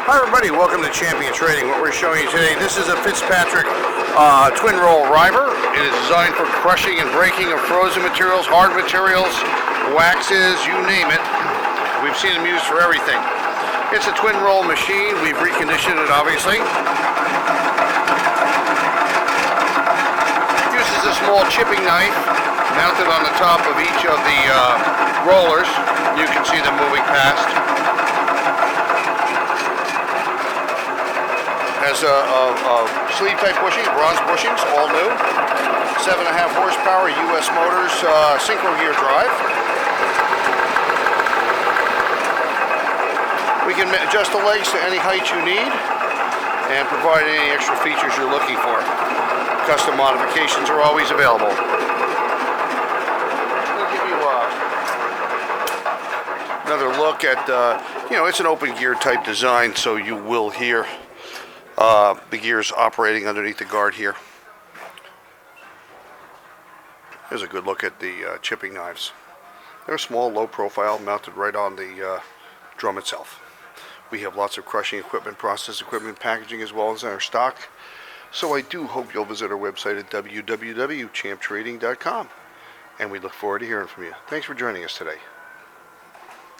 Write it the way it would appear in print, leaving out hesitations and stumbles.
Hi everybody, welcome to Champion Trading. What we're showing you today, this is a Fitzpatrick twin roll river. It is designed for crushing and breaking of frozen materials, hard materials, waxes, you name it. We've seen them used for everything. It's a twin roll machine. We've reconditioned it obviously. It uses a small chipping knife mounted on the top of each of the rollers. You can see them moving past. Has a sleeve type bushing, bronze bushings, all new. 7.5 horsepower, US motors, synchro gear drive. We can adjust the legs to any height you need and provide any extra features you're looking for. Custom modifications are always available. We'll give you another look at, it's an open gear type design, so you will hear the gears operating underneath the guard here. Here's a good look at the chipping knives. They're small, low profile, mounted right on the drum itself. We have lots of crushing equipment, process equipment, packaging as well as in our stock. So I do hope you'll visit our website at www.champtrading.com. And we look forward to hearing from you. Thanks for joining us today.